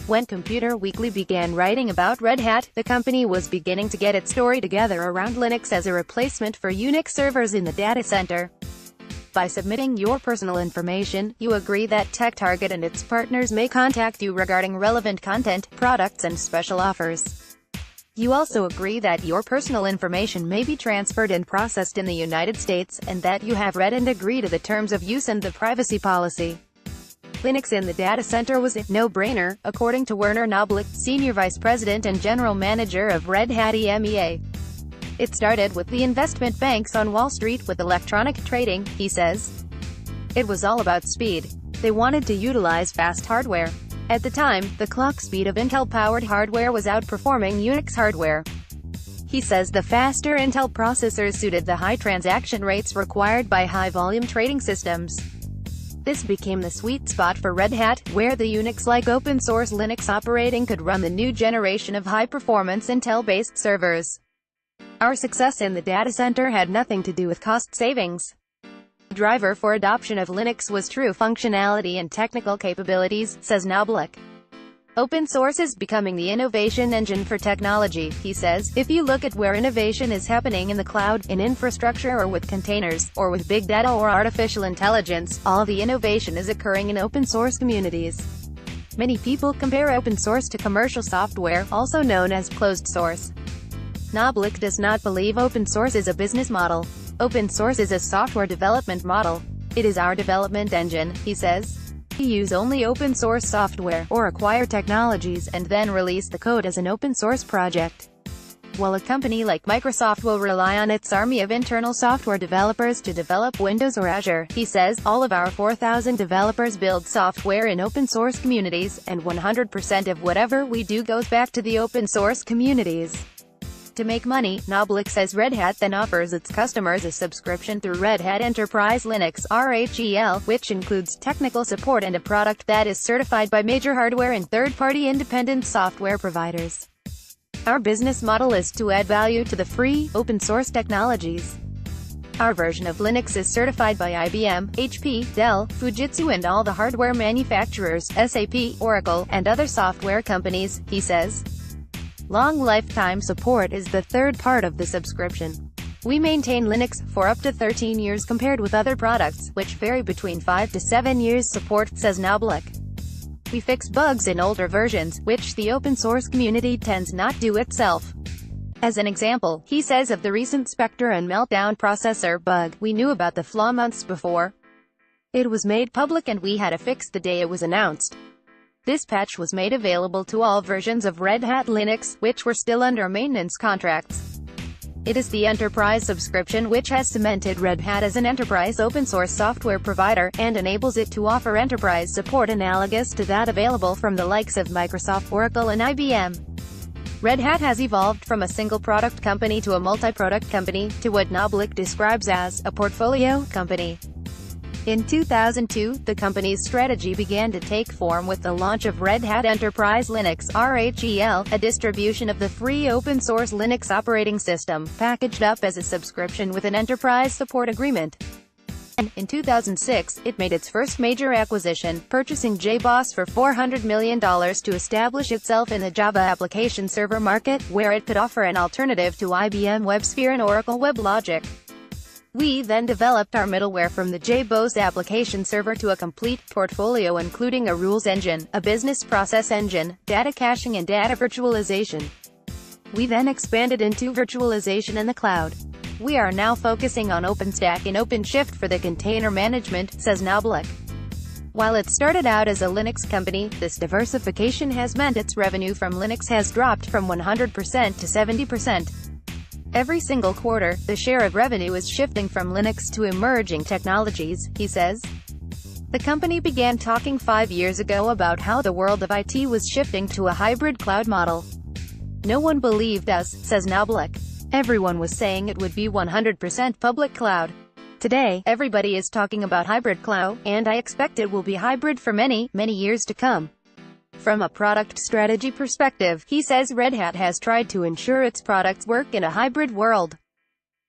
When Computer Weekly began writing about Red Hat, the company was beginning to get its story together around Linux as a replacement for Unix servers in the data center. By submitting your personal information, you agree that TechTarget and its partners may contact you regarding relevant content, products and special offers. You also agree that your personal information may be transferred and processed in the United States, and that you have read and agree to the terms of use and the privacy policy. Linux in the data center was a no-brainer, according to Werner Knoblich, Senior Vice President and General Manager of Red Hat EMEA. It started with the investment banks on Wall Street with electronic trading, he says. It was all about speed. They wanted to utilize fast hardware. At the time, the clock speed of Intel-powered hardware was outperforming Unix hardware. He says the faster Intel processors suited the high transaction rates required by high-volume trading systems. This became the sweet spot for Red Hat, where the Unix-like open-source Linux operating could run the new generation of high-performance Intel-based servers. Our success in the data center had nothing to do with cost savings. The driver for adoption of Linux was true functionality and technical capabilities, says Knoblich. Open source is becoming the innovation engine for technology, he says. If you look at where innovation is happening in the cloud, in infrastructure or with containers, or with big data or artificial intelligence, all the innovation is occurring in open source communities. Many people compare open source to commercial software, also known as closed source. Knoblich does not believe open source is a business model. Open source is a software development model. It is our development engine, he says. We use only open source software, or acquire technologies, and then release the code as an open source project. While a company like Microsoft will rely on its army of internal software developers to develop Windows or Azure, he says, all of our 4,000 developers build software in open source communities, and 100% of whatever we do goes back to the open source communities. To make money, Knoblich says Red Hat then offers its customers a subscription through Red Hat Enterprise Linux (RHEL), which includes technical support and a product that is certified by major hardware and third-party independent software providers. Our business model is to add value to the free, open-source technologies. Our version of Linux is certified by IBM, HP, Dell, Fujitsu and all the hardware manufacturers, SAP, Oracle, and other software companies, he says. Long lifetime support is the third part of the subscription. We maintain Linux for up to 13 years compared with other products, which vary between 5 to 7 years support, says Knoblich. We fix bugs in older versions, which the open source community tends not do itself. As an example, he says of the recent Spectre and Meltdown processor bug, we knew about the flaw months before. It was made public and we had a fix the day it was announced. This patch was made available to all versions of Red Hat Linux, which were still under maintenance contracts. It is the enterprise subscription which has cemented Red Hat as an enterprise open-source software provider, and enables it to offer enterprise support analogous to that available from the likes of Microsoft, Oracle and IBM. Red Hat has evolved from a single-product company to a multi-product company, to what Knoblich describes as a portfolio company. In 2002, the company's strategy began to take form with the launch of Red Hat Enterprise Linux (RHEL), a distribution of the free open-source Linux operating system, packaged up as a subscription with an enterprise support agreement. And, in 2006, it made its first major acquisition, purchasing JBoss for $400 million to establish itself in the Java application server market, where it could offer an alternative to IBM WebSphere and Oracle WebLogic. We then developed our middleware from the JBoss application server to a complete portfolio including a rules engine, a business process engine, data caching and data virtualization. We then expanded into virtualization in the cloud. We are now focusing on OpenStack and OpenShift for the container management, says Knoblich. While it started out as a Linux company, this diversification has meant its revenue from Linux has dropped from 100% to 70%. Every single quarter, the share of revenue is shifting from Linux to emerging technologies, he says. The company began talking 5 years ago about how the world of IT was shifting to a hybrid cloud model. No one believed us, says Knoblich. Everyone was saying it would be 100% public cloud. Today, everybody is talking about hybrid cloud, and I expect it will be hybrid for many, many years to come. From a product strategy perspective, he says Red Hat has tried to ensure its products work in a hybrid world.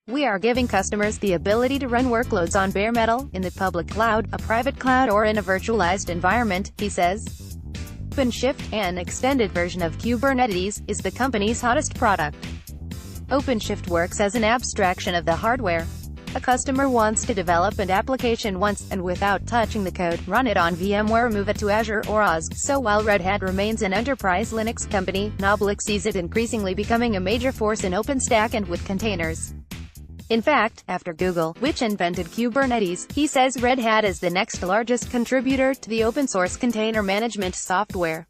We are giving customers the ability to run workloads on bare metal, in the public cloud, a private cloud or in a virtualized environment, he says. OpenShift, an extended version of Kubernetes, is the company's hottest product. OpenShift works as an abstraction of the hardware. A customer wants to develop an application once, and without touching the code, run it on VMware or move it to Azure or Oz. So while Red Hat remains an enterprise Linux company, Knoblich sees it increasingly becoming a major force in OpenStack and with containers. In fact, after Google, which invented Kubernetes, he says Red Hat is the next largest contributor to the open-source container management software.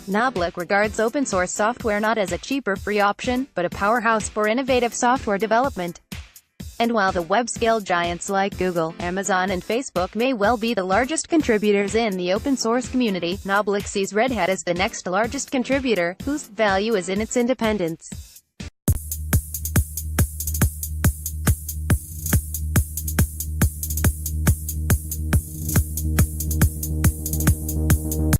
Knoblich regards open-source software not as a cheaper free option, but a powerhouse for innovative software development. And while the web-scale giants like Google, Amazon and Facebook may well be the largest contributors in the open-source community, Knoblich sees Red Hat as the next largest contributor, whose value is in its independence.